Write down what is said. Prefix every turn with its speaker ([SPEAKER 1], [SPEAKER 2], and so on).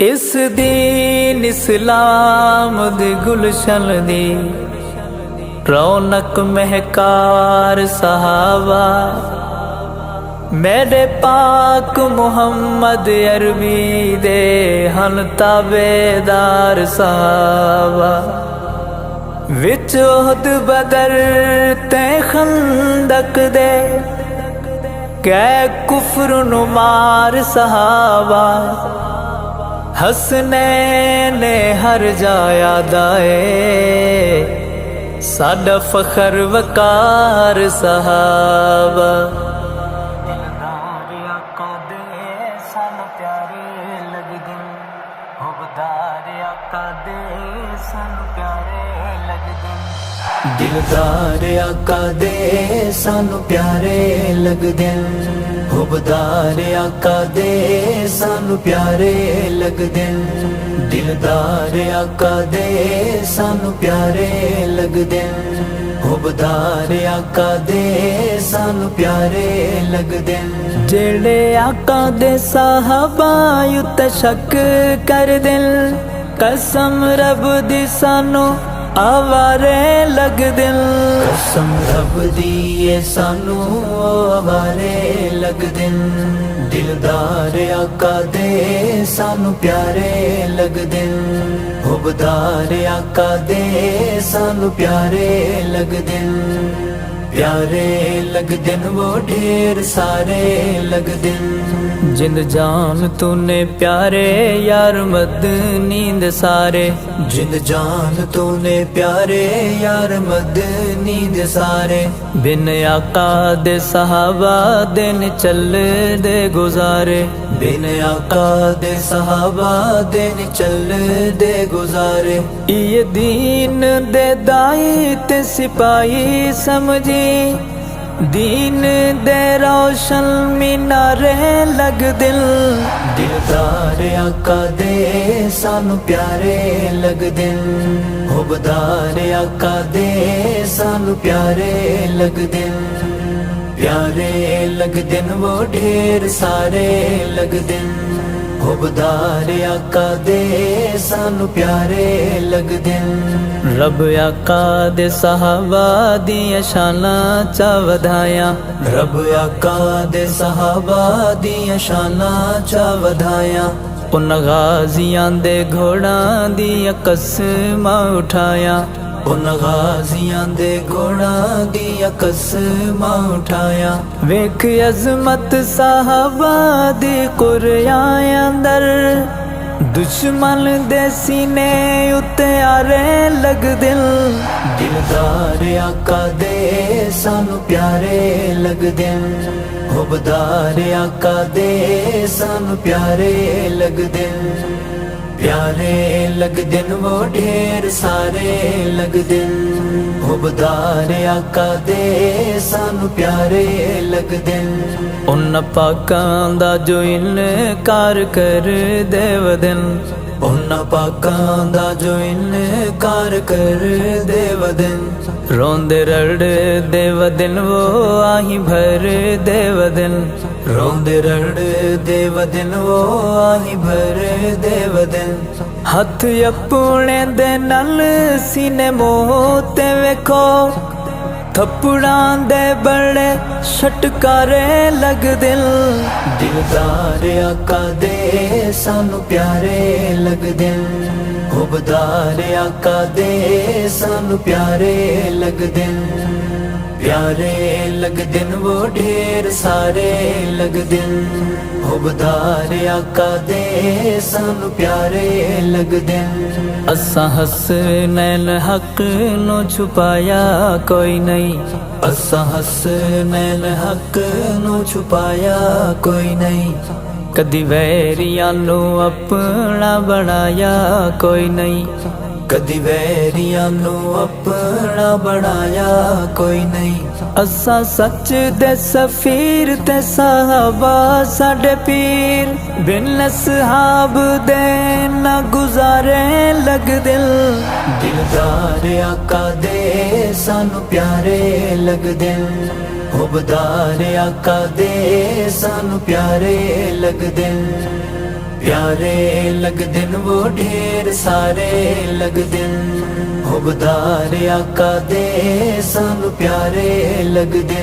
[SPEAKER 1] اس دین اسلام دی گلشن دی رونق مہکار صحابہ میرے پاک محمد عربی دے ہن تابعدار صحابہ وچ احد بدر تے خندق دے کہ کفر نمار صحابہ حسنین ہر جایا دائے ساڈا فخر وقار صحابہ دلدار آقا دے سانو پیارے لگدے حبدار آقا دے سانو پیارے لگدے دلدار آقا دے سانو پیارے لگدے حبدار آقا دے سانو پیارے لگدے دلدار آقا دے سانو پیارے لگدے حبدار آقا دے سانو پیارے لگدے جڑے آقا دے صحابہ یوت شک کر دل قسم رب دی سانو آوارے لگ دل قسم رب دی سانو آوارے لگ دل دلدار آقا دے سانو پیارے لگ دل حبدار آقا دے سانو پیارے لگ دل پیارے لگ دن وہ ڈھیر سارے لگ دن جند جان تو نے پیارے یار مد نیند سارے جند جان تو نے پیارے یار مد نیند سارے بن آقا دے صحابہ دن چل دے گزارے بن آقا دے صحابہ دن چل دے گزارے یہ دین دے دائی تے سپاہی سمجھی دین دے روشن مینارے لگ دل دلدار آقا دے سانو پیارے لگ دل حبدار آقا دے سانو پیارے لگ دل پیارے لگ دن وہ ڈھیر سارے لگ دل حبدار آقا دے سانو پیارے لگ دل رب آقا دے صحابہ دیاں شاناں چا ودھایا رب آقا دے صحابہ دیاں شاناں چا ودھایا ان غازیاں دے گھوڑاں دیاں قسماں اٹھایا ان غازیاں دے گھوڑاں دیاں قسماں اٹھایا ویکھ عظمت صحابہ دی قریاں اندر دشمن دے سینے اتے آرے لگ دل دلدار آقا دے سانو پیارے لگ دل حبدار آقا دے سانو پیارے لگ دل پیارے لگ دن وہ ڈھیر سارے لگ دل حبدار آقا دے سانو پیارے لگ دل ان پاکاں دا جو انکار کر دے ودن ان پاکاں دا جو انکار کر دے ودن روندے رڑ دے ودن وہ آہیں بھر دے ودن روندے رڑ دے ودن وہ آہیں بھر دے ودن ہاتھ اپنے دے نل سینے موتے ویکھو تھپڑاں دے بڑے شٹکارے لگ دل دلدار آقا دے سانو پیارے لگ دل حبدار آقا دے سانو پیارے لگ دل پیارے لگ دن وہ ڈھیر سارے لگ دل حبدار آقا دے سانو پیارے لگ دل اساں حسنین حق نو چھپایا کوئی نہیں اساں حسنین حق نو چھپایا کوئی نہیں کدی ویریاں نو اپنا بنایا کوئی نہیں کدی ویریاں نو اپنا بنایا کوئی نہیں اساں سچ دے سفیر تے صحابہ ساڈے پیر بن اصحاب دے نہ گزارے لگ دل دلدار آقا دے سانو پیارے لگ دل حبدار آقا دے سانو پیارے لگ دل پیارے لگدے وہ ڈھیر سارے لگدے حبدار آقا دے سانو پیارے لگدے